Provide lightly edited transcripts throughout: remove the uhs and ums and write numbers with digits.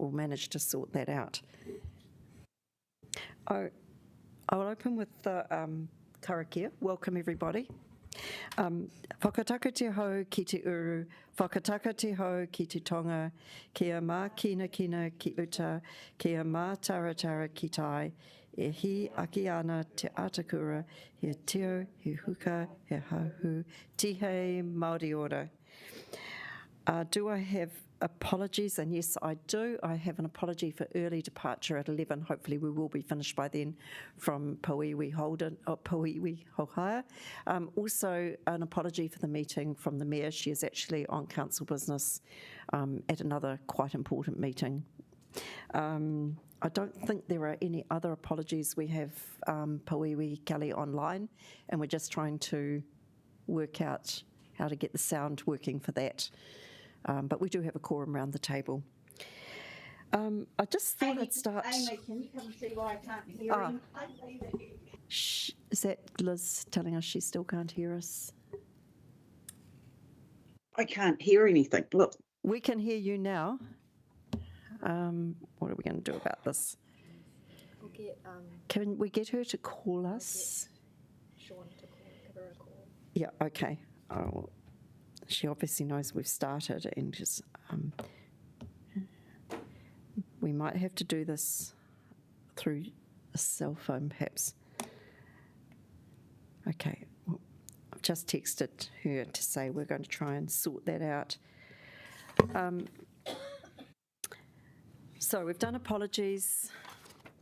we'll manage to sort that out. I'll open with the karakia. Welcome, everybody. Whakataka te hau ki te uru, whakataka te hau ki te tonga, kia mā kina kina ki uta, kia mā taratara ki tai, e hi aki ana te atakura, he teo, he huka, he hahu, tihei Māori ora. Do I have apologies? And yes, I do. I have an apology for early departure at 11. Hopefully we will be finished by then from Pauiwi Hohaya. Also an apology for the meeting from the Mayor. She is actually on council business at another quite important meeting. I don't think there are any other apologies. We have Pauiwi Kelly online, and we're just trying to work out how to get the sound working for that. But we do have a quorum around the table. I just thought I'd start... Amy, can you come and see why I can't hear him? Is that Liz telling us she still can't hear us? I can't hear anything. Look. We can hear you now. What are we going to do about this? We'll get, can we get her to call us? Sean to give her a call. Yeah, okay. Oh, she obviously knows we've started, and just we might have to do this through a cell phone, perhaps. Okay, well, I've just texted her to say we're going to try and sort that out. So we've done apologies.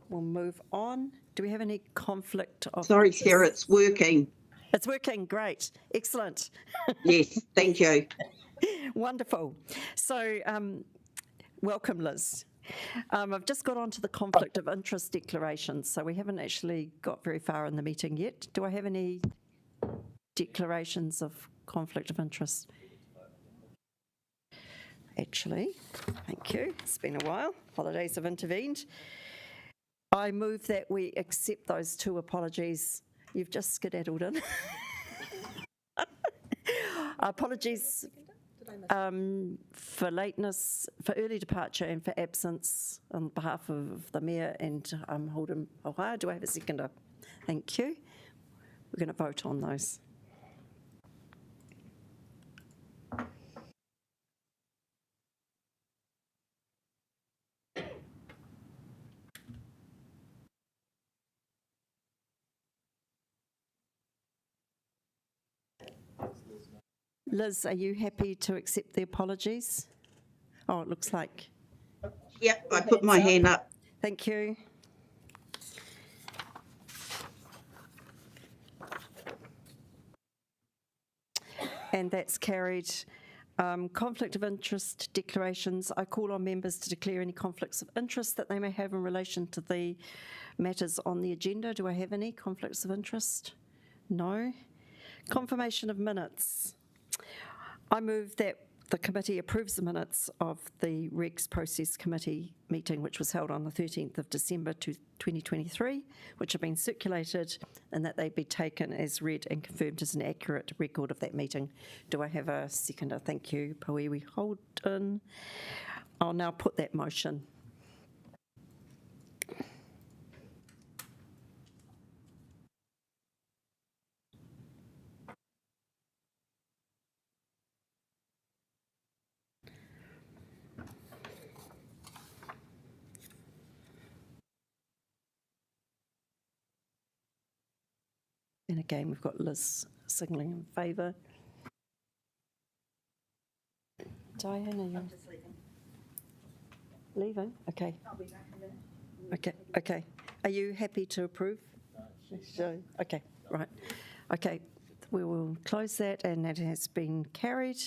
We'll move on. Do we have any conflict of Sorry, interest? Sarah, it's working. It's working, great, excellent. Yes, thank you. Wonderful. So, welcome, Liz. I've just got on to the conflict of interest declarations, so we haven't actually got very far in the meeting yet. Do I have any declarations of conflict of interest? Actually, thank you. It's been a while. Holidays have intervened. I move that we accept those two apologies. You've just skedaddled in. Apologies for lateness, for early departure and for absence on behalf of the Mayor and Holden Ohio. Do I have a seconder? Thank you. We're going to vote on those. Liz, are you happy to accept the apologies? Oh, it looks like. Yep, I put my hand up. Thank you. And that's carried. Conflict of interest declarations. I call on members to declare any conflicts of interest that they may have in relation to the matters on the agenda. Do I have any conflicts of interest? No. Confirmation of minutes. I move that the committee approves the minutes of the Regs Process Committee meeting, which was held on the 13th of December 2023, which have been circulated, and that they be taken as read and confirmed as an accurate record of that meeting. Do I have a seconder? Thank you, Pauiwi Holden. I'll now put that motion. And again, we've got Liz signalling in favour. Diane, are you? I'm just leaving. Leaving? Okay. I'll be back in a minute. Okay, okay. Are you happy to approve? So, okay, right. Okay, we will close that, and that has been carried.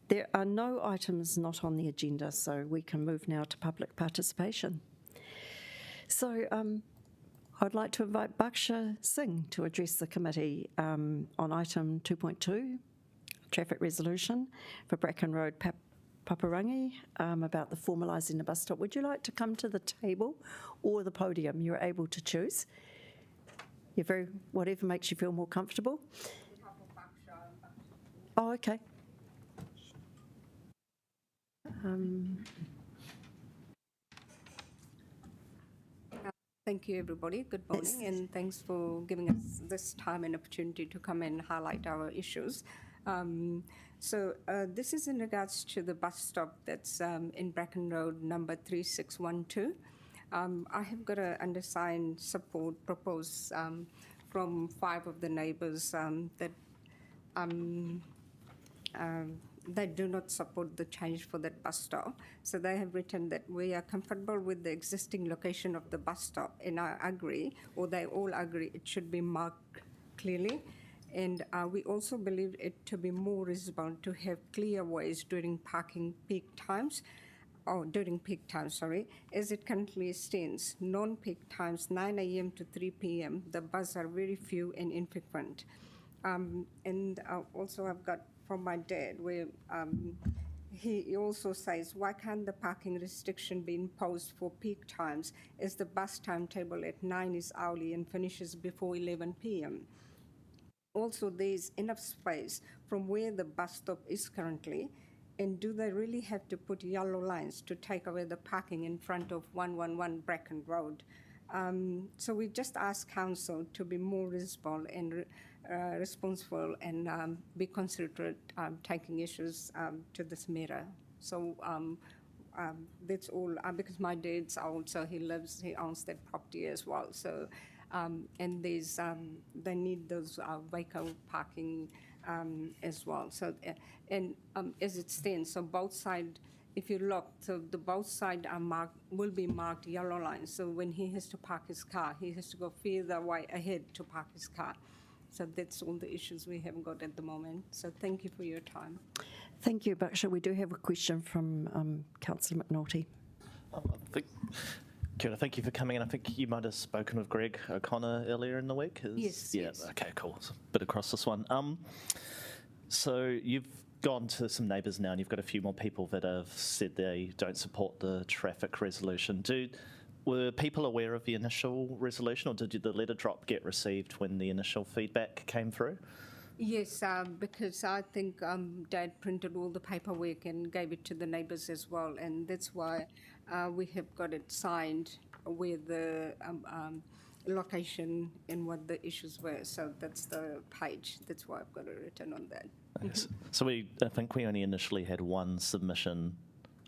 There are no items not on the agenda, so we can move now to public participation. So, I'd like to invite Baksha Singh to address the committee on item 2.2, traffic resolution for Bracken Road, Paparangi, about the formalising the bus stop. Would you like to come to the table or the podium? You're able to choose. You're whatever makes you feel more comfortable. Oh, okay. Thank you, everybody. Good morning, and thanks for giving us this time and opportunity to come and highlight our issues. This is in regards to the bus stop that's in Bracken Road, number 3612. I have got an undersigned support proposed from 5 of the neighbours that they do not support the change for that bus stop. So they have written that we are comfortable with the existing location of the bus stop, and I agree, or they all agree, it should be marked clearly. And we also believe it to be more reasonable to have clear ways during parking peak times, as it currently stands. Non-peak times, 9 a.m. to 3 p.m., the buses are very few and infrequent. Also I've got from my dad, where he also says, why can't the parking restriction be imposed for peak times, as the bus timetable at 9 is hourly and finishes before 11 p.m. Also, there's enough space from where the bus stop is currently, and do they really have to put yellow lines to take away the parking in front of 111 Bracken Road? So we've just asked council to be more reasonable and responsible and be considerate taking issues to this matter. So that's all, because my dad's old, so he owns that property as well. So, and there's, they need those vehicle parking as well. So, as it stands, so both sides, if you look, so the both sides are will be marked yellow lines. So when he has to park his car, he has to go further way ahead to park his car. So that's all the issues we have got at the moment. So thank you for your time. Thank you, Baksha. We do have a question from Councillor McNulty. Kia ora, thank you for coming in. I think you might have spoken with Greg O'Connor earlier in the week. Yes. Yeah, yes. okay, cool. It's a bit across this one. So you've gone to some neighbours now and you've got a few more people that have said they don't support the traffic resolution. Were people aware of the initial resolution, or did the letter drop get received when the initial feedback came through? Yes, because I think Dad printed all the paperwork and gave it to the neighbours as well, and that's why we have got it signed with the location and what the issues were. So that's the page. That's why I've got it written on that. So I think we only initially had one submission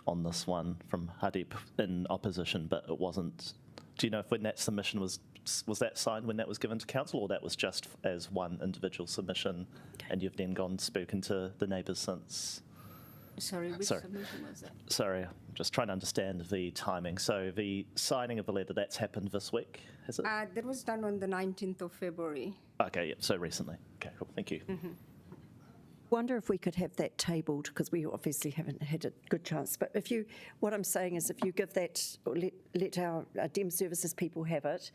on this one from Hātepe in opposition, but it wasn't. Do you know if when that submission was that signed when that was given to council, or that was just as one individual submission, and you've then gone spoken to the neighbours since? Sorry, which submission was that? Sorry, I'm just trying to understand the timing. So the signing of the letter, that's happened this week, has it? That was done on the 19th of February. Okay, yeah, so recently. Okay, cool, thank you. Mm-hmm. Wonder if we could have that tabled, because we obviously haven't had a good chance. But what I'm saying is, if you give that, or let our DEM services people have it,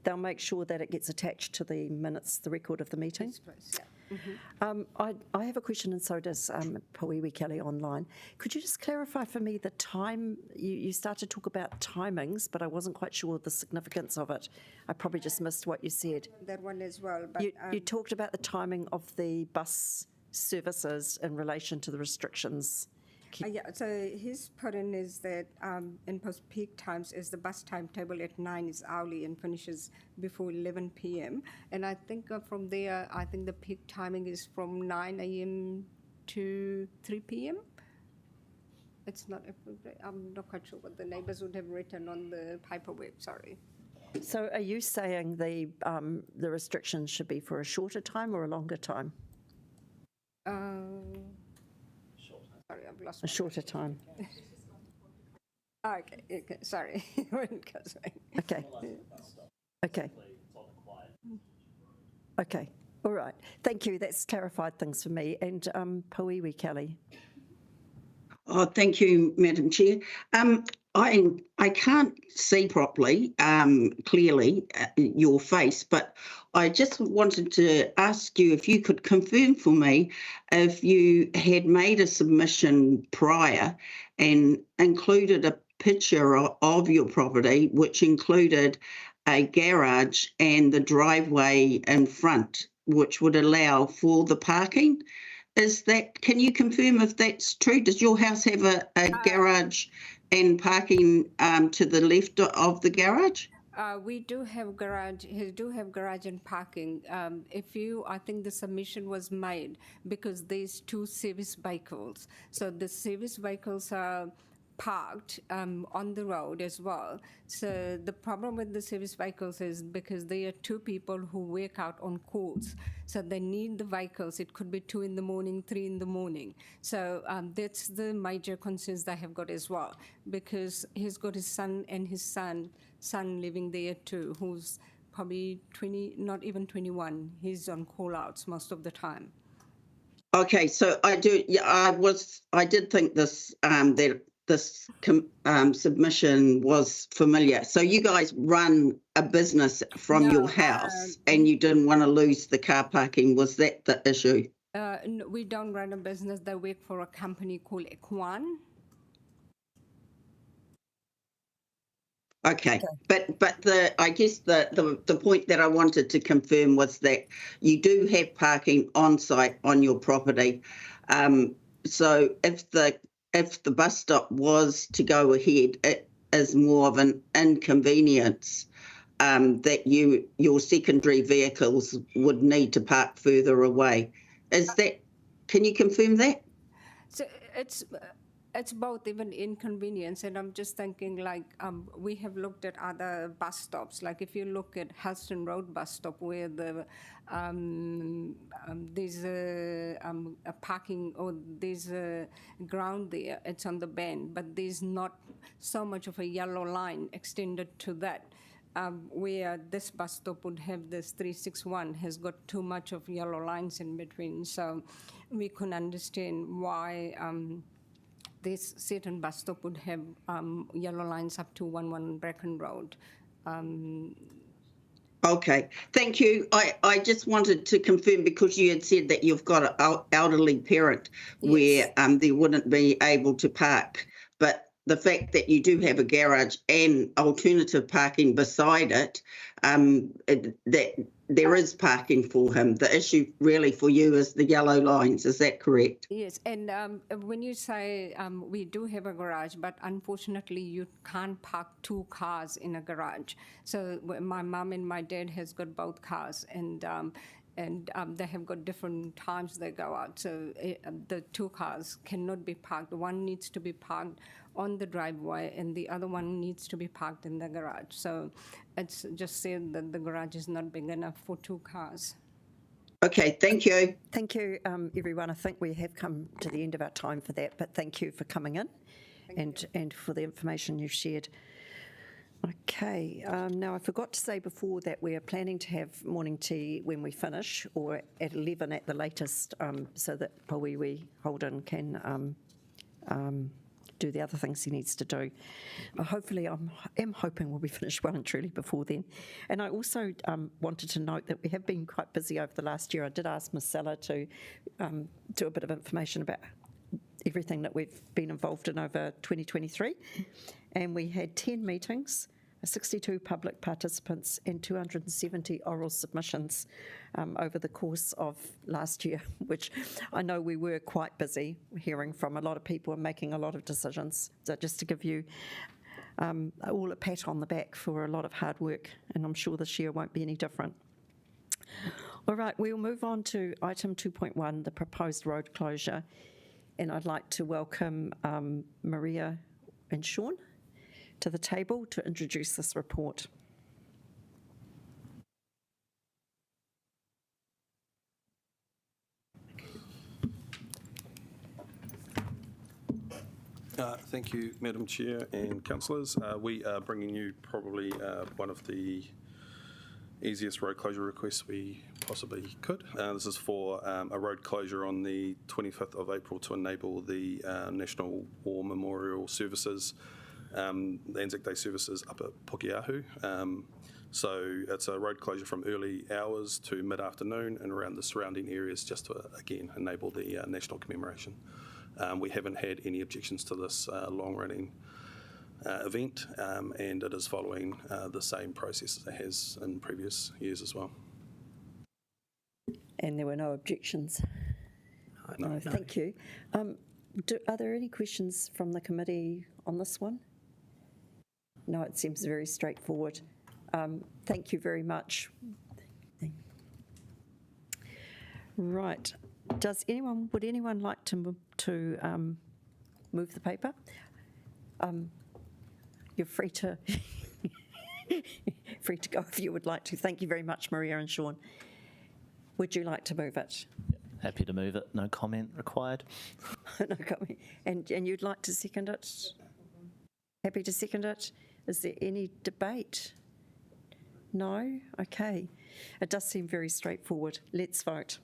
they'll make sure that it gets attached to the minutes, the record of the meeting. Yes, please, yeah. Mm-hmm. I have a question, and so does Pawiwi Kelly online. Could you just clarify for me the time? You started to talk about timings, but I wasn't quite sure the significance of it. I probably just missed what you said. That one as well. But You talked about the timing of the bus services in relation to the restrictions. yeah, so his pattern is that in post-peak times is the bus timetable at 9 is hourly and finishes before 11 p.m. And I think from there, I think the peak timing is from 9 a.m. to 3 p.m. It's not, I'm not quite sure what the neighbours would have written on the paperwork, sorry. So are you saying the restrictions should be for a shorter time or a longer time? Sorry, I've lost A shorter time. okay, sorry. Okay. Okay. Okay. All right. Thank you. That's clarified things for me. And Pawiwi Kelly. Oh, thank you, Madam Chair. I can't see properly, clearly, your face, but I just wanted to ask you if you could confirm for me if you had made a submission prior and included a picture of your property, which included a garage and the driveway in front, which would allow for the parking. Can you confirm if that's true? Does your house have a garage and parking to the left of the garage? We do have garage. He do have garage and parking. I think the submission was made because there's two service vehicles. So the service vehicles are parked on the road as well. So the problem with the service vehicles is because there are two people who work out on calls. So they need the vehicles. It could be 2 in the morning, 3 in the morning. So that's the major concerns they have got as well, because he's got his son and his son living there too, who's probably 20, not even 21. He's on call outs most of the time. Okay, so I do. Yeah, I did think this that this submission was familiar. So you guys run a business from your house, and you didn't want to lose the car parking. Was that the issue? No, we don't run a business. They work for a company called Equan. Okay, but I guess the point that I wanted to confirm was that you do have parking on site on your property. So if the bus stop was to go ahead, it is more of an inconvenience that your secondary vehicles would need to park further away. Can you confirm that? So it's both, even inconvenience, and I'm just thinking like we have looked at other bus stops. Like if you look at Helston Road bus stop, where there's a parking, or there's a ground there. It's on the bend, but there's not so much of a yellow line extended to that. Where this bus stop would have this 361 has got too much of yellow lines in between. So we couldn't understand why this certain bus stop would have yellow lines up to 11 Bracken Road. Okay, thank you. I just wanted to confirm, because you had said that you've got an elderly parent where they wouldn't be able to park, but the fact that you do have a garage and alternative parking beside it, that there is parking for him. The issue really for you is the yellow lines. Is that correct? Yes, and when you say we do have a garage, but unfortunately you can't park 2 cars in a garage. So my mom and my dad has got both cars, and they have got different times they go out. So the 2 cars cannot be parked. One needs to be parked on the driveway, and the other one needs to be parked in the garage. So it's just said that the garage is not big enough for 2 cars. Okay, thank you. Thank you, everyone. I think we have come to the end of our time for that, but thank you for coming in and for the information you've shared. Okay, now I forgot to say before that we are planning to have morning tea when we finish, or at 11 at the latest, so that Pauiwi Holden can do the other things he needs to do. Hopefully, I am hoping we'll be finished well and truly before then. And I also wanted to note that we have been quite busy over the last year. I did ask Ms. Sella to do a bit of information about everything that we've been involved in over 2023. And we had 10 meetings, 62 public participants, and 270 oral submissions over the course of last year, which I know we were quite busy hearing from a lot of people and making a lot of decisions. So just to give you all a pat on the back for a lot of hard work, and I'm sure this year won't be any different. All right, we'll move on to item 2.1, the proposed road closure. And I'd like to welcome Maria and Sean to the table to introduce this report. Thank you, Madam Chair and councillors. We are bringing you probably one of the easiest road closure requests we possibly could. This is for a road closure on the 25th of April to enable the National War Memorial services, the Anzac Day services up at Pokiahu. So it's a road closure from early hours to mid-afternoon and around the surrounding areas, just to, again, enable the national commemoration. We haven't had any objections to this long-running event, and it is following the same process as it has in previous years as well. And there were no objections? No. Thank you. Are there any questions from the committee on this one? No, it seems very straightforward. Thank you very much. Right. Would anyone like to move the paper? You're free to free to go if you would like to. Thank you very much, Maria and Sean. Would you like to move it? Happy to move it. No comment required. No comment. And you'd like to second it? Happy to second it? Is there any debate? No? Okay. It does seem very straightforward. Let's vote.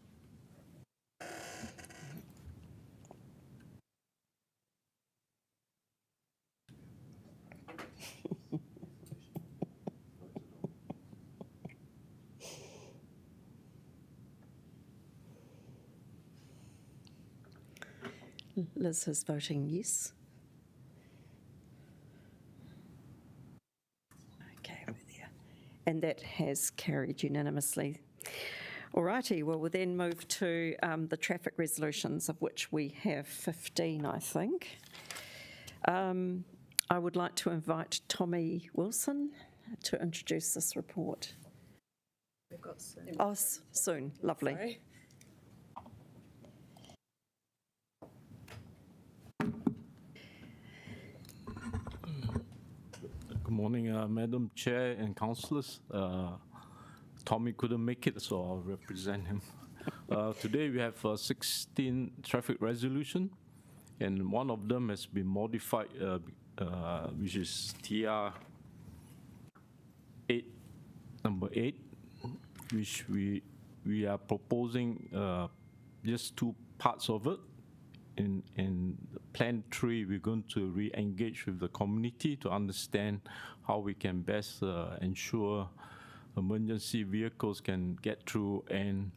Liz is voting yes. Okay, we're there. And that has carried unanimously. All righty, well, we'll then move to the traffic resolutions, of which we have 15, I think. I would like to invite Tommy Wilson to introduce this report. We've got soon. Oh, soon, lovely. Sorry. Good morning, Madam Chair and councillors. Tommy couldn't make it, so I'll represent him. Today we have 16 traffic resolution, and one of them has been modified, which is TR 8, number 8, which we are proposing just two parts of it. In Plan 3, we're going to re-engage with the community to understand how we can best ensure emergency vehicles can get through and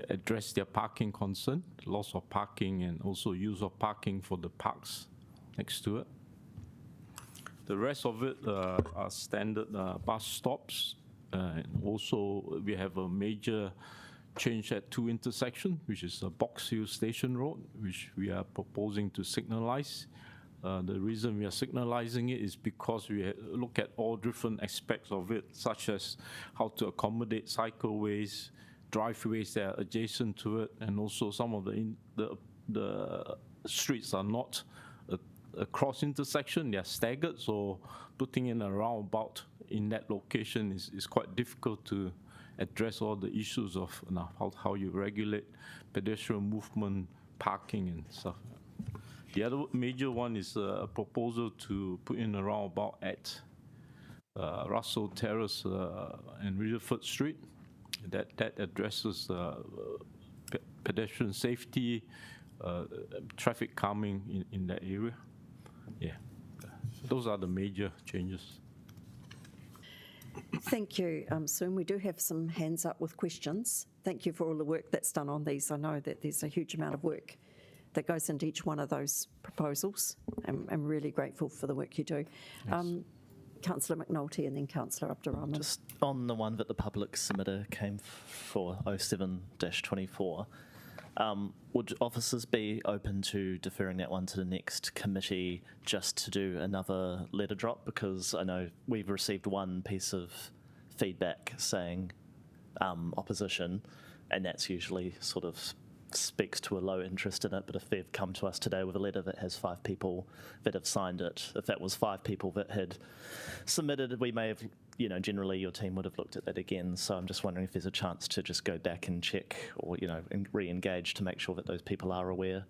address their parking concern, loss of parking, and also use of parking for the parks next to it. The rest of it are standard bus stops, and also we have a major change at 2 intersections, which is Box Hill Station Road, which we are proposing to signalize. The reason we are signalizing it is because we look at all different aspects of it, such as how to accommodate cycleways, driveways that are adjacent to it, and also some of the streets are not a cross intersection, they are staggered, so putting in a roundabout in that location is quite difficult to address all the issues of how you regulate pedestrian movement, parking and stuff. The other major one is a proposal to put in a roundabout at Russell Terrace and Riverford Street. That addresses pedestrian safety, traffic calming in that area. Yeah, those are the major changes. Thank you, Soon. We do have some hands up with questions. Thank you for all the work that's done on these. I know that there's a huge amount of work that goes into each one of those proposals. I'm really grateful for the work you do. Yes. Councillor McNulty and then Councillor Abdurrahman. Just on the one that the public submitter came for 07-24, would officers be open to deferring that one to the next committee just to do another letter drop? Because I know we've received one piece of feedback saying opposition, and that's usually sort of speaks to a low interest in it. But if they've come to us today with a letter that has 5 people that have signed it, if that was 5 people that had submitted, we may have, generally your team would have looked at that again. So I'm just wondering if there's a chance to just go back and check, or and re-engage to make sure that those people are aware.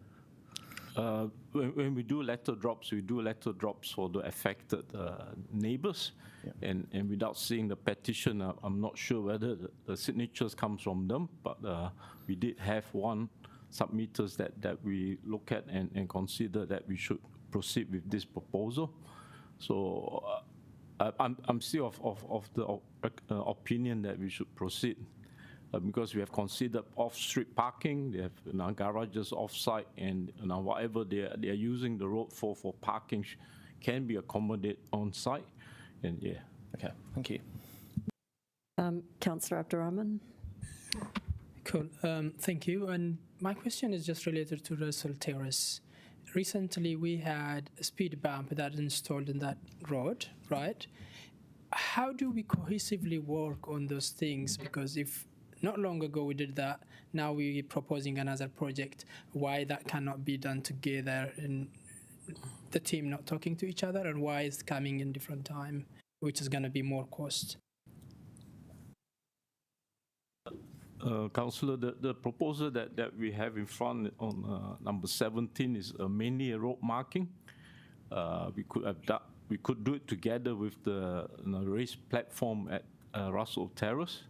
When we do letter drops, for the affected neighbours, yeah. And without seeing the petition, I'm not sure whether the signatures comes from them, but we did have one submitters that we look at and consider that we should proceed with this proposal. So I'm still of the opinion that we should proceed. Because we have considered off-street parking, they have garages off-site, and whatever they are using the road for parking can be accommodated on-site, and yeah. Okay, thank you. Councillor Abdurrahman. Cool, thank you. And my question is just related to Russell Terrace. Recently, we had a speed bump that installed in that road, right? how do we cohesively work on those things? Because if not long ago we did that, now we're proposing another project, why that cannot be done together and the team not talking to each other, and why it's coming in different time, which is going to be more cost? Councillor, the proposal that we have in front on number 17 is mainly a road marking. We could do it together with the raised platform at Russell Terrace.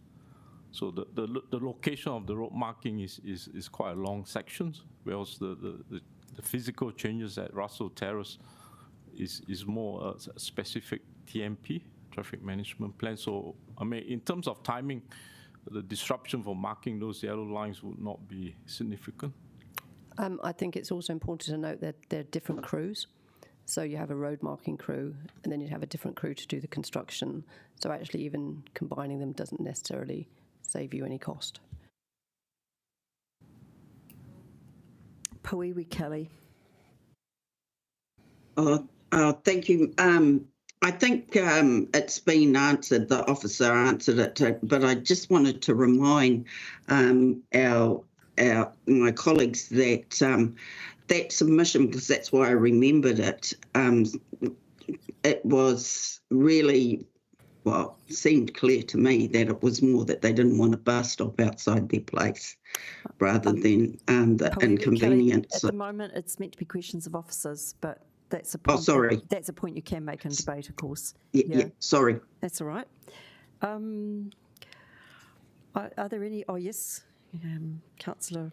So the location of the road marking is quite a long section, whereas the physical changes at Russell Terrace is more a specific TMP, traffic management plan. So I mean, in terms of timing, the disruption for marking those yellow lines would not be significant. I think it's also important to note that there are different crews. So you have a road marking crew, and then you have a different crew to do the construction. So actually even combining them doesn't necessarily save you any cost. Puiwi Kelly. Thank you. I think it's been answered, the officer answered it, but I just wanted to remind my colleagues that that submission, because that's why I remembered it, it was really, well, seemed clear to me that it was more that they didn't want a bus stop outside their place rather than the inconvenience. Kelly, at the moment, it's meant to be questions of officers, but that's a point. Oh, sorry. That's a point you can make in debate, of course. Yeah, sorry. That's all right. Are there any? Oh, yes, Councillor.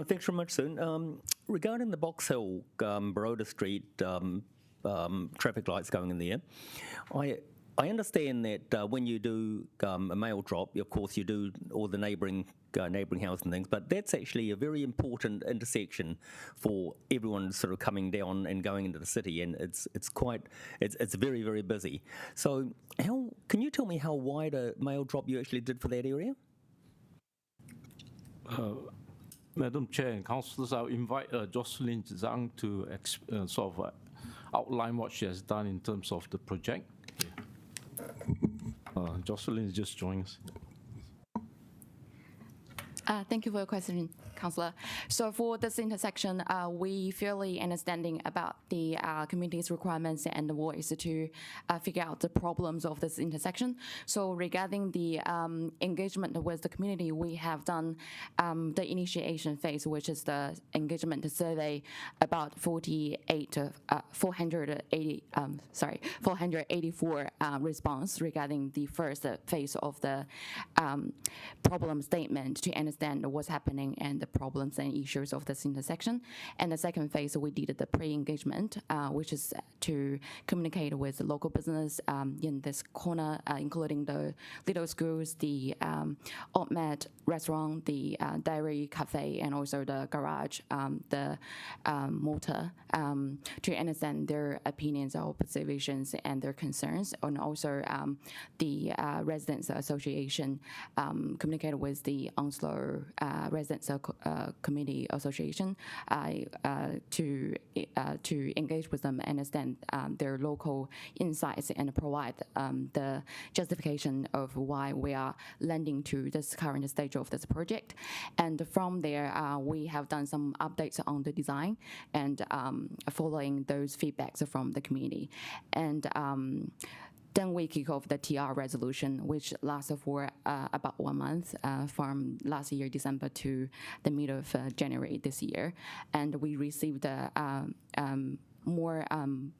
Thanks very much, Sue. Regarding the Box Hill, Baroda Street traffic lights going in there, I understand that when you do a mail drop, of course you do all the neighbouring house and things, but that's actually a very important intersection for everyone sort of coming down and going into the city, and it's very, very busy. So can you tell me how wide a mail drop you actually did for that area? Madam Chair and Councillors, I'll invite Jocelyn Zhang to sort of outline what she has done in terms of the project. Jocelyn is just joining us. Thank you for your question, Councillor. So for this intersection, we fairly understanding about the community's requirements and the ways to figure out the problems of this intersection. So regarding the engagement with the community, we have done the initiation phase, which is the engagement survey, about 484 response regarding the first phase of the problem statement to understand what's happening and the problems and issues of this intersection. And the second phase, we did the pre-engagement, which is to communicate with the local business in this corner, including the little schools, the Opmed restaurant, the dairy cafe, and also the garage, the motor, to understand their opinions or observations and their concerns, and also the residents association communicated with the Onslow Residents Community Association to engage with them, understand their local insights, and provide the justification of why we are landing to this current stage of this project. And from there, we have done some updates on the design and following those feedbacks from the community. And then we kick off the TR resolution, which lasted for about 1 month, from last year, December, to the middle of January this year. And we received more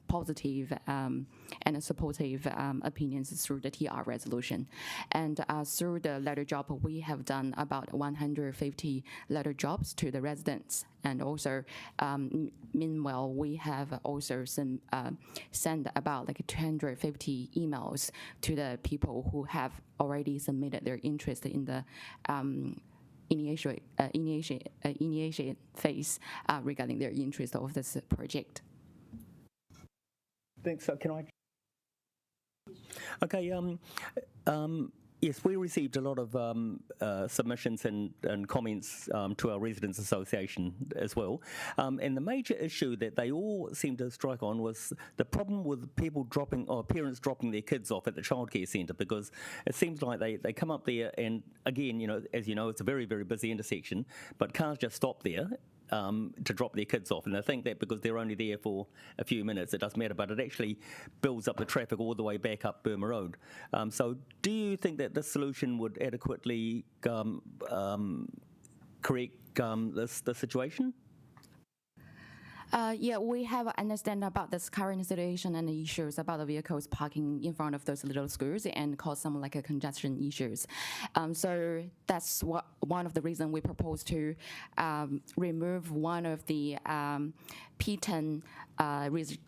positive and supportive opinions through the TR resolution. And through the letter job, we have done about 150 letter jobs to the residents. And also, meanwhile, we have also sent about like 250 emails to the people who have already submitted their interest in the initiation phase regarding their interest of this project. Thanks. So can I? Okay. Yes, we received a lot of submissions and comments to our Residents Association as well. And the major issue that they all seemed to strike on was the problem with people dropping, or parents dropping their kids off at the childcare centre, because it seems like they come up there and, again, as you know, it's a very, very busy intersection, but cars just stop there to drop their kids off. And I think that because they're only there for a few minutes, it doesn't matter, but it actually builds up the traffic all the way back up Burma Road. So do you think that this solution would adequately correct the situation? Yeah, we have understand about this current situation and the issues about the vehicles parking in front of those little schools and cause some like a congestion issues. So that's one of the reasons we propose to remove one of the P10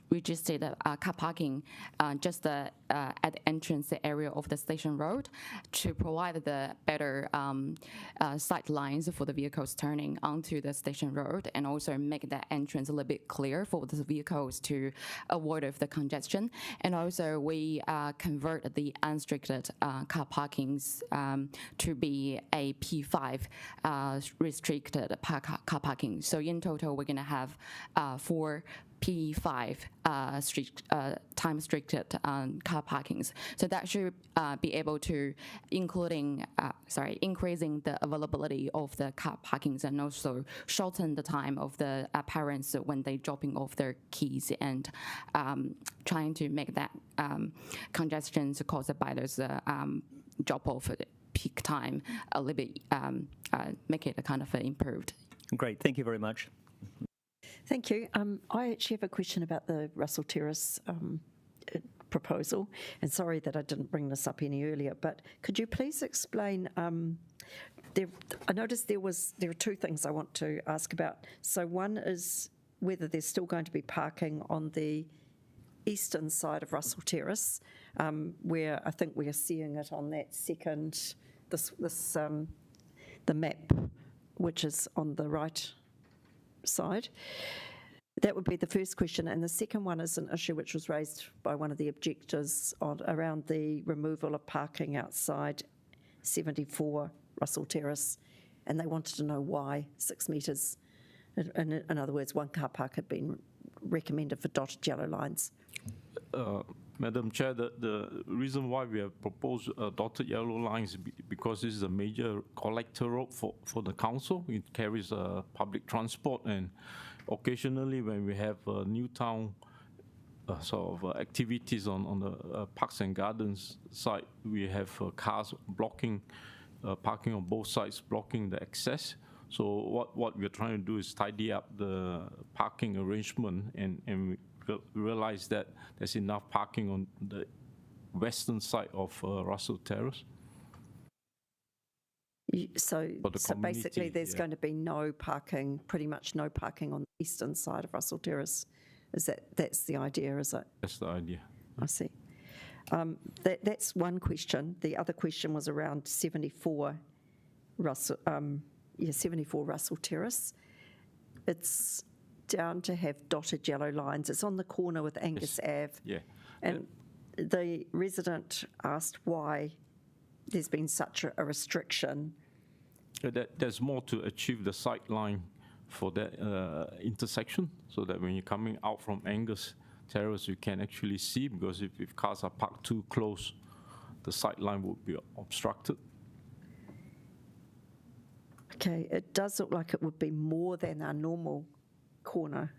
registered car parking just at the entrance area of the station road to provide the better sight lines for the vehicles turning onto the station road, and also make that entrance a little bit clear for the vehicles to avoid of the congestion. And also we convert the unrestricted car parkings to be a P5 restricted car parking. So in total, we're going to have 4 P5 time restricted car parkings. So that should be able to increasing the availability of the car parkings, and also shorten the time of the parents when they dropping off their keys, and trying to make that congestions caused by those drop off at peak time a little bit, make it kind of improved. Great, thank you very much. Thank you. I actually have a question about the Russell Terrace proposal, and sorry that I didn't bring this up any earlier, but could you please explain, I noticed there are 2 things I want to ask about. So one is whether there's still going to be parking on the eastern side of Russell Terrace, where I think we are seeing it on that second, the map, which is on the right side. That would be the first question. And the second one is an issue which was raised by one of the objectors around the removal of parking outside 74 Russell Terrace, and they wanted to know why 6 metres. In other words, one car park had been recommended for dotted yellow lines. Madam Chair, the reason why we have proposed dotted yellow lines is because this is a major collector road for the council. It carries public transport, and occasionally when we have new town sort of activities on the parks and gardens side, we have cars blocking, parking on both sides, blocking the access. So what we're trying to do is tidy up the parking arrangement, and we realize that there's enough parking on the western side of Russell Terrace. So basically there's going to be no parking, pretty much no parking on the eastern side of Russell Terrace. That's the idea, is it? That's the idea. I see. That's one question. The other question was around 74 Russell, 74 Russell Terrace. It's down to have dotted yellow lines. It's on the corner with Angus Ave. Yeah. And the resident asked why there's been such a restriction. There's more to achieve the sight line for that intersection, so that when you're coming out from Angus Terrace, you can actually see, because if cars are parked too close, the sight line would be obstructed. Okay, it does look like it would be more than our normal corner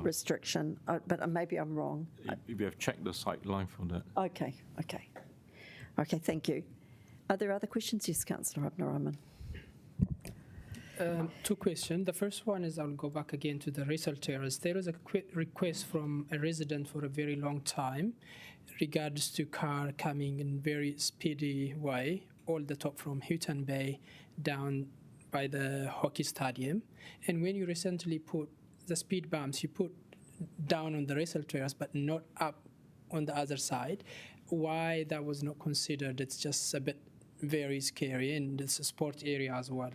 restriction, but maybe I'm wrong. We have checked the sight line for that. Okay, thank you. Are there other questions? Yes, Councillor Abnaraman. 2 questions. The first one is, I'll go back again to the Russell Terrace. There was a quick request from a resident for a very long time regards to car coming in very speedy way, all the top from Houghton Bay down by the hockey stadium. And when you recently put the speed bumps, you put down on the Russell Terrace, but not up on the other side. Why that was not considered? It's just a bit very scary, and it's a sport area as well.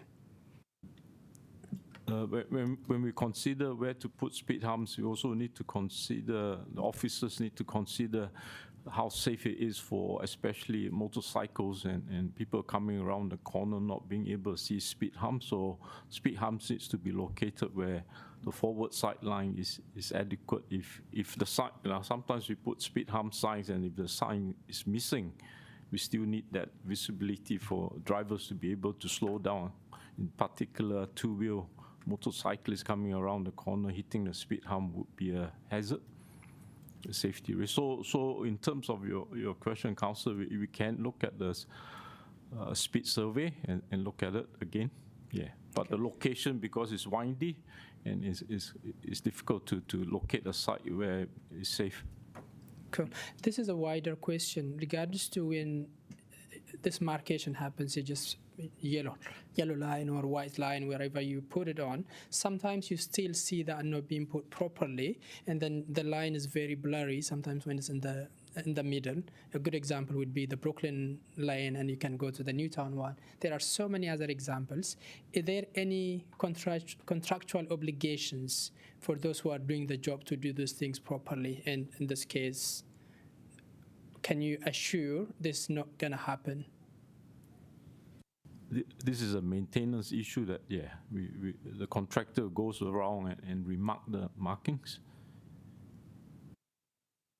when we consider where to put speed humps, we also need to consider, the officers need to consider how safe it is for especially motorcycles and people coming around the corner not being able to see speed humps. So speed humps needs to be located where the forward sight line is adequate. If the sign, sometimes we put speed hump signs, and if the sign is missing, we still need that visibility for drivers to be able to slow down. In particular, two-wheel motorcyclists coming around the corner hitting the speed hump would be a hazard, a safety risk. So in terms of your question, Councillor, we can look at the speed survey and look at it again. Yeah, but the location, because it's windy and it's difficult to locate a site where it's safe. Cool. This is a wider question. Regardless to when this marcation happens, it's just yellow line or white line, wherever you put it on, sometimes you still see that not being put properly, and then the line is very blurry sometimes when it's in the middle. A good example would be the Brooklyn lane, and you can go to the Newtown one. There are so many other examples. Are there any contractual obligations for those who are doing the job to do those things properly? And in this case, can you assure this is not going to happen? This is a maintenance issue that, the contractor goes around and remark the markings.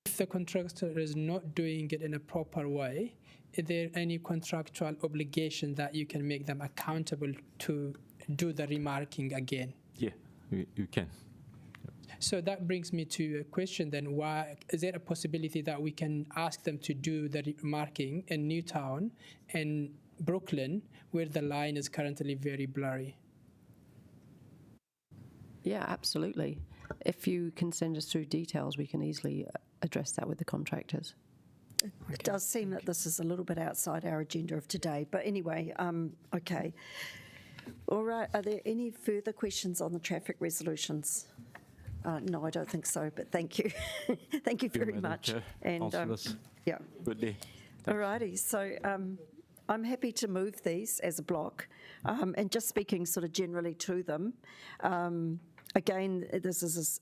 If the contractor is not doing it in a proper way, is there any contractual obligation that you can make them accountable to do the remarking again? Yeah, you can. So that brings me to a question then, why is there a possibility that we can ask them to do the remarking in Newtown and Brooklyn, where the line is currently very blurry? Yeah, absolutely. If you can send us through details, we can easily address that with the contractors. It does seem that this is a little bit outside our agenda of today, but anyway, okay. All right, are there any further questions on the traffic resolutions? No, I don't think so, but thank you. Thank you very much. Chair, and yeah. Good day. All righty, so I'm happy to move these as a block, and just speaking sort of generally to them. Again, this is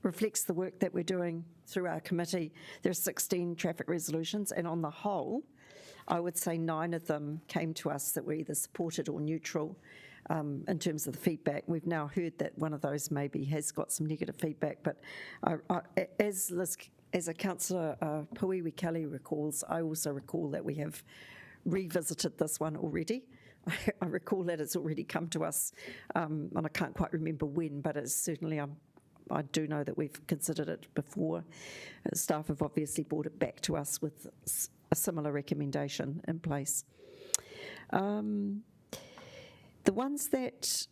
reflects the work that we're doing through our committee. There are 16 traffic resolutions, and on the whole, I would say 9 of them came to us that were either supported or neutral. In terms of the feedback, we've now heard that one of those maybe has got some negative feedback, but as a councillor Puiwi Kelly recalls, I also recall that we have revisited this one already. I recall that it's already come to us, and I can't quite remember when, but it's certainly, I do know that we've considered it before. Staff have obviously brought it back to us with a similar recommendation in place. The ones that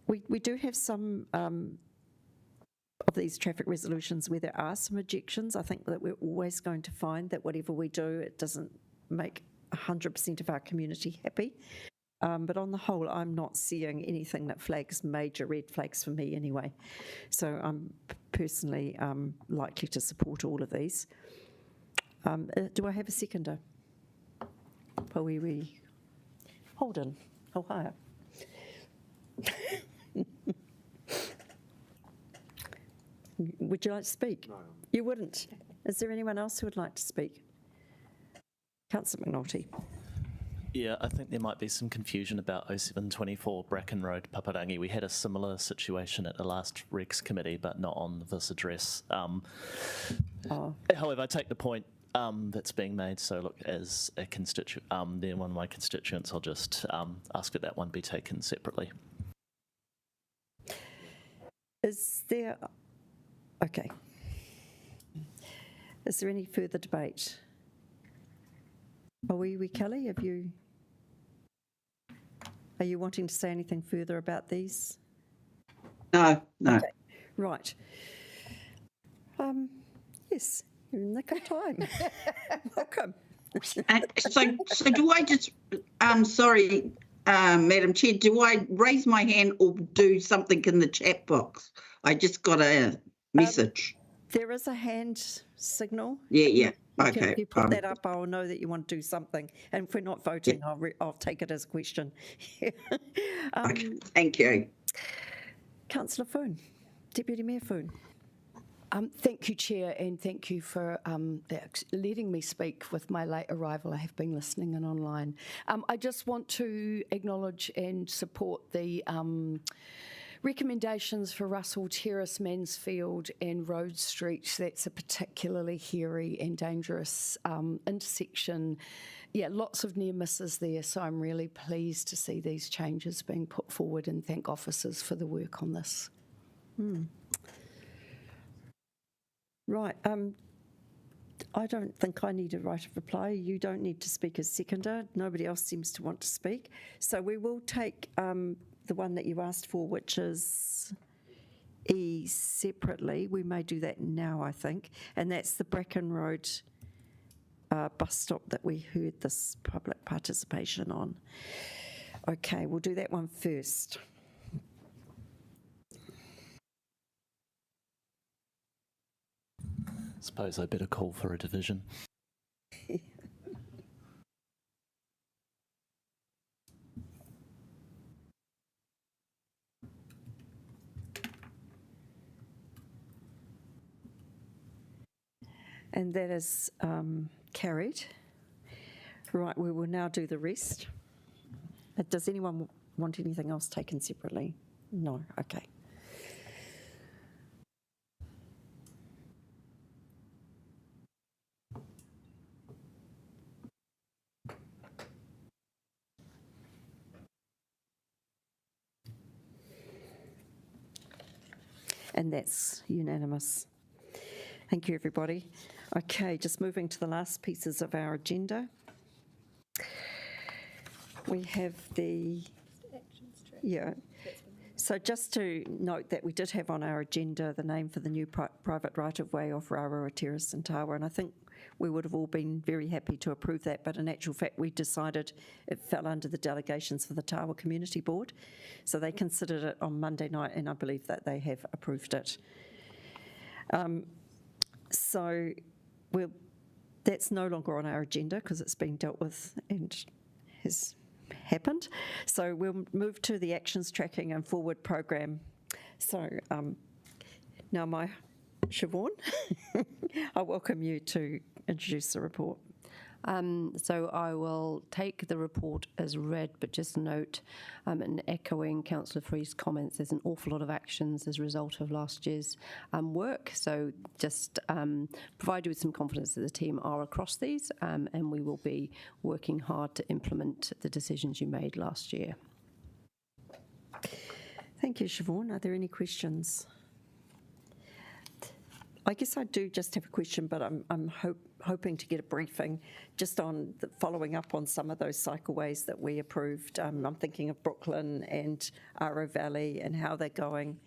we do have some of these traffic resolutions where there are some objections. I think that we're always going to find that whatever we do, it doesn't make 100% of our community happy. But on the whole, I'm not seeing anything that flags major red flags for me anyway. So I'm personally likely to support all of these. Do I have a seconder? Puiwi Holden, Ohio. Would you like to speak? No. You wouldn't? Is there anyone else who would like to speak? Councillor McNulty. Yeah, I think there might be some confusion about 0724 Bracken Road, Paparangi. We had a similar situation at the last Regs committee, but not on this address. However, I take the point that's being made. So look, as a constituent, then one of my constituents, I'll just ask that that one be taken separately. Is there, okay. Is there any further debate? Puiwi Kelly, are you wanting to say anything further about these? No. Okay. Right. Yes, you're in the good time. Welcome. So do I just, sorry, Madam Chair, do I raise my hand or do something in the chat box? I just got a message. There is a hand signal. Yeah. Okay. If you put that up, I'll know that you want to do something. And if we're not voting, I'll take it as a question. Okay. Thank you. Councillor Foon, Deputy Mayor Foon. Thank you, Chair, and thank you for letting me speak with my late arrival. I have been listening and online. I just want to acknowledge and support the recommendations for Russell Terrace, Mansfield and Rhodes Street. That's a particularly hairy and dangerous intersection. Yeah, lots of near misses there, so I'm really pleased to see these changes being put forward, and thank officers for the work on this. Right. I don't think I need a right of reply. You don't need to speak as seconder. Nobody else seems to want to speak. So we will take the one that you asked for, which is E, separately. We may do that now, I think. And that's the Bracken Road bus stop that we heard this public participation on. Okay, we'll do that one first. Suppose I better call for a division. And that is carried. Right, we will now do the rest. Does anyone want anything else taken separately? No, okay. And that's unanimous. Thank you, everybody. Okay, just moving to the last pieces of our agenda. We have the, so just to note that we did have on our agenda the name for the new private right-of-way off Raroa Terrace and Tawa, and I think we would have all been very happy to approve that, but in actual fact we decided it fell under the delegations for the Tawa Community Board, so they considered it on Monday night, and I believe that they have approved it. So that's no longer on our agenda because it's been dealt with and has happened. So we'll move to the actions tracking and forward program. So now Siobhan, I welcome you to introduce the report. So I will take the report as read, but just note, and echoing Councillor Free's comments, there's an awful lot of actions as a result of last year's work. So just provide you with some confidence that the team are across these, and we will be working hard to implement the decisions you made last year. Thank you, Siobhan. Are there any questions? I guess I do just have a question, but I'm hoping to get a briefing just on following up on some of those cycleways that we approved. I'm thinking of Brooklyn and Aro Valley and how they're going,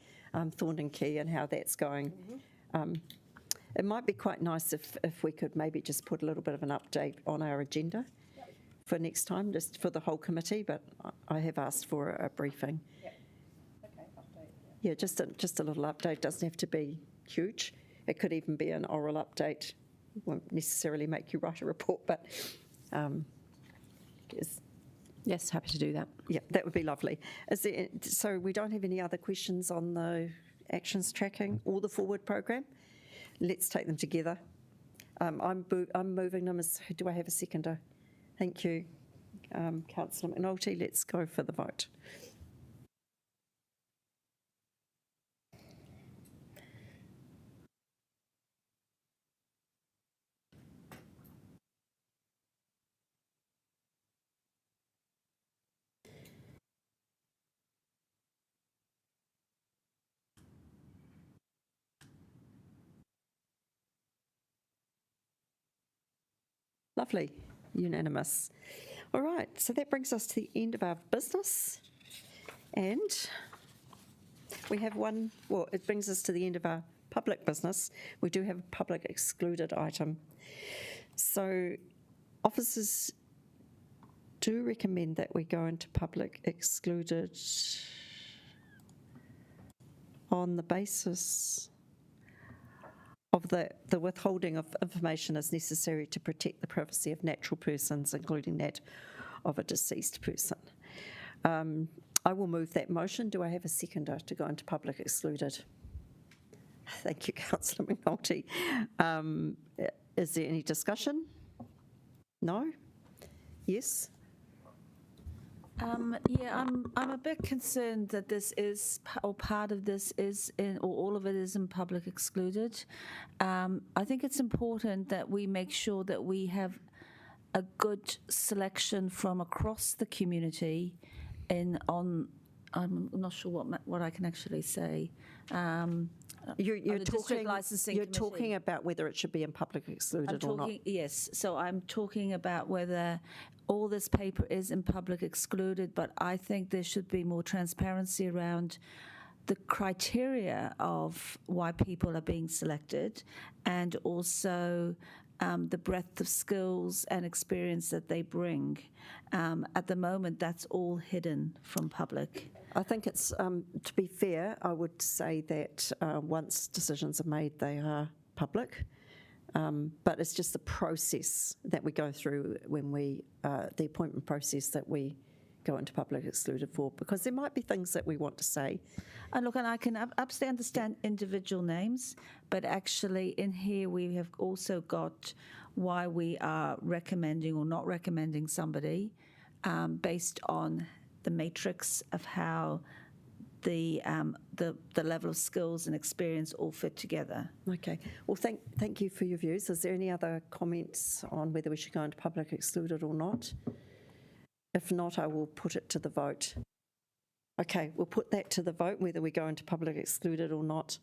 Thornton Key and how that's going. It might be quite nice if we could maybe just put a little bit of an update on our agenda for next time, just for the whole committee, but I have asked for a briefing. Okay, update. Yeah, just a little update. Doesn't have to be huge. It could even be an oral update. Won't necessarily make you write a report, but yes, happy to do that. Yeah, that would be lovely. So we don't have any other questions on the actions tracking or the forward program? Let's take them together. I'm moving them. Do I have a seconder? Thank you, Councillor McNulty. Let's go for the vote. Lovely, unanimous. All right, so that brings us to the end of our business. And we have it brings us to the end of our public business. We do have a public excluded item. So officers do recommend that we go into public excluded on the basis of the withholding of information is necessary to protect the privacy of natural persons, including that of a deceased person. I will move that motion. Do I have a seconder to go into public excluded? Thank you, Councillor McNulty. Is there any discussion? No? Yes? Yeah, I'm a bit concerned that this is, or part of this is, or all of it is in public excluded. I think it's important that we make sure that we have a good selection from across the community I'm not sure what I can actually say. You're District Licensing You're Committee. talking about whether it should be in public excluded or not. Yes, so I'm talking about whether all this paper is in public excluded, but I think there should be more transparency around the criteria of why people are being selected, and also the breadth of skills and experience that they bring. At the moment, that's all hidden from public. I think it's, to be fair, I would say that once decisions are made, they are public. But it's just the process that we go through when the appointment process that we go into public excluded for, because there might be things that we want to say. And look, and I can absolutely understand individual names, but actually in here we have also got why we are recommending or not recommending somebody based on the matrix of how the level of skills and experience all fit together. Okay. Well, thank you for your views. Is there any other comments on whether we should go into public excluded or not? If not, I will put it to the vote. Okay, we'll put that to the vote, whether we go into public excluded or not.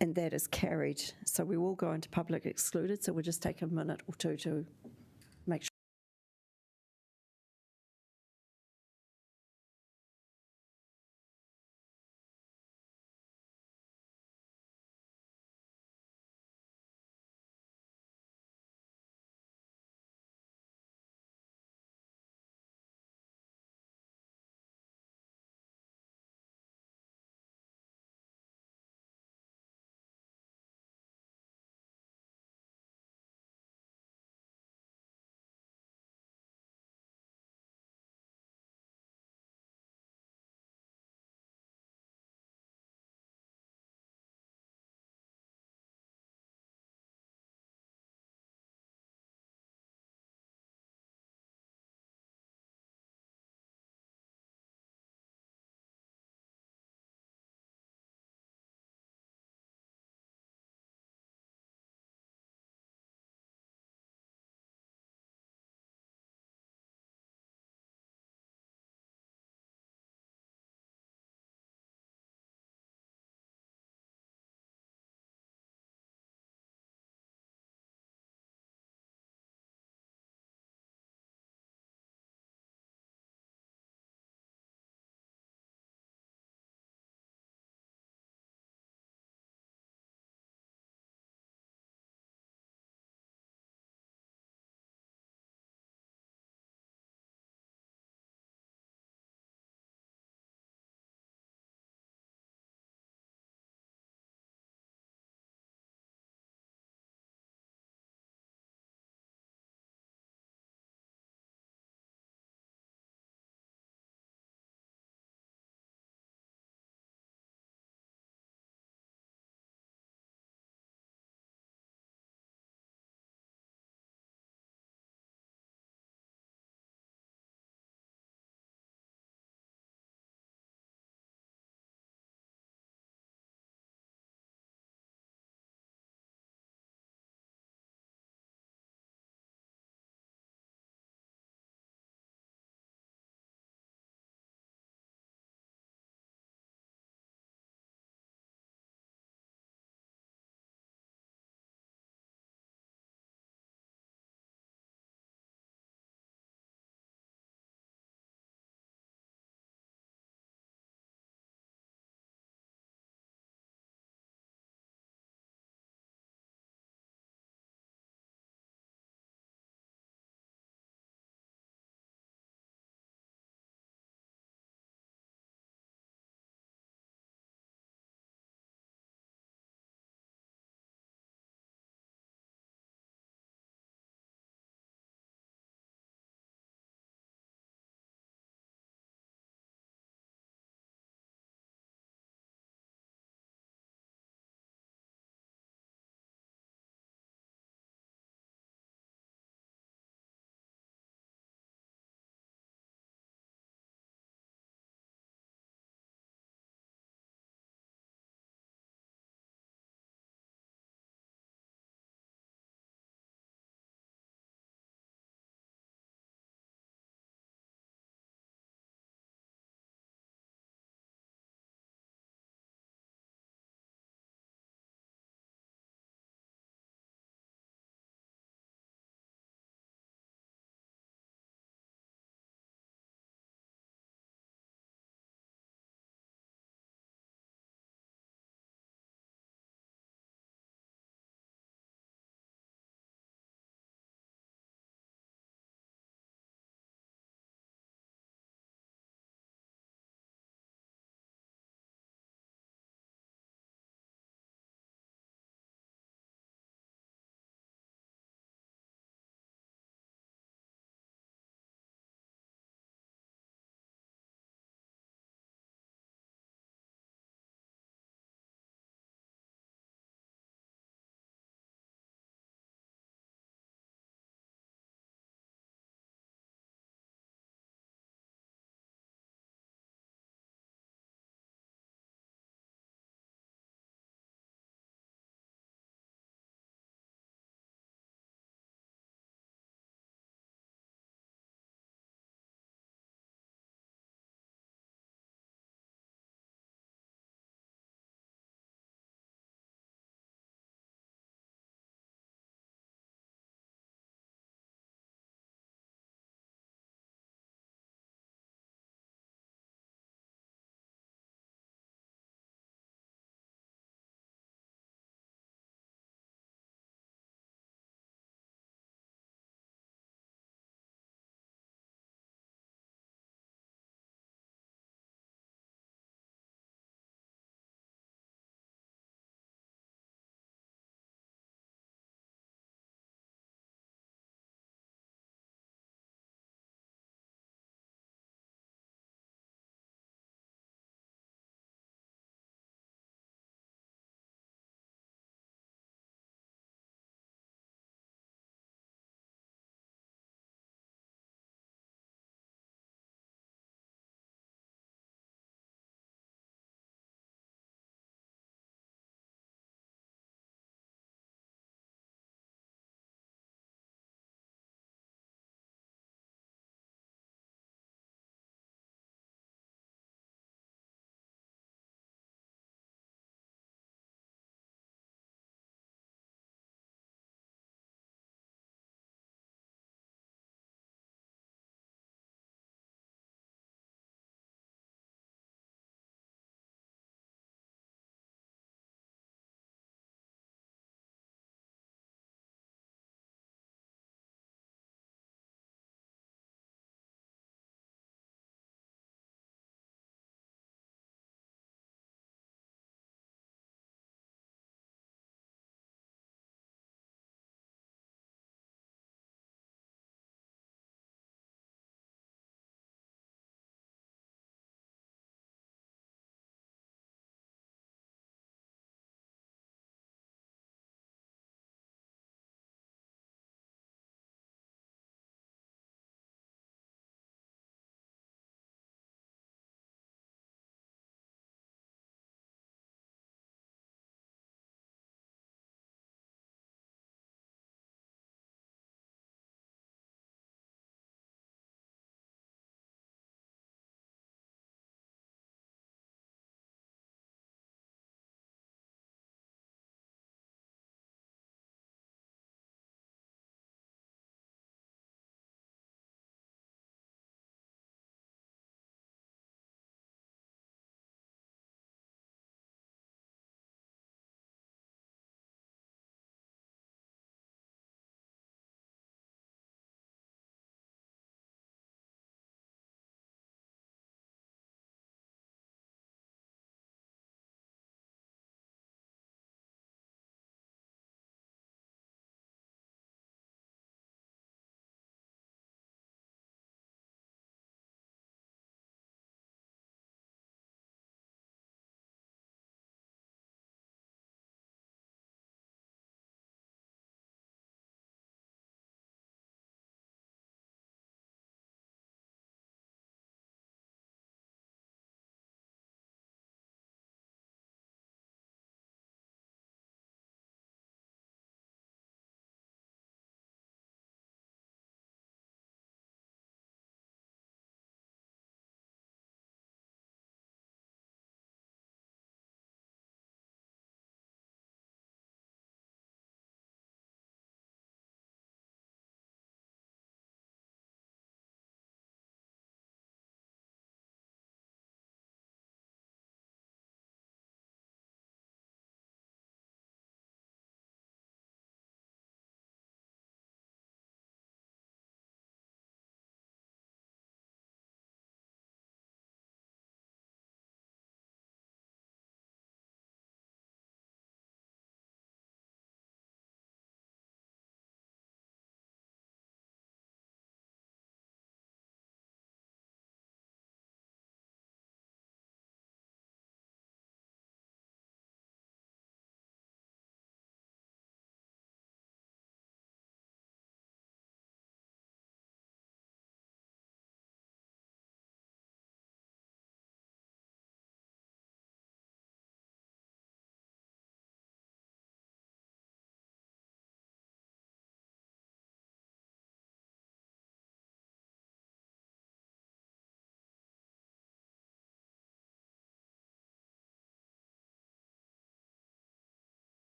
And that is carried. So we will go into public excluded. So we'll just take a minute or two to make sure.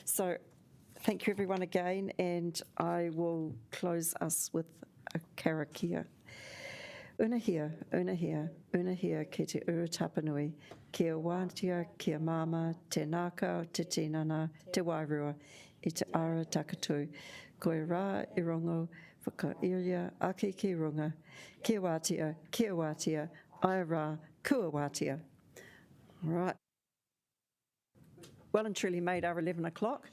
So thank you everyone again, and I will close us with a karakia. Unahia, unahia, unahia ki te uru tapanui, kia wātia, kia mama, te nākau, te tinana, te wairua, I te ara takatū. Koe rā I rongo, whakairia ake ki runga, kia wātia, ai rā, kua wātia. All right. Well and truly made our 11 o'clock.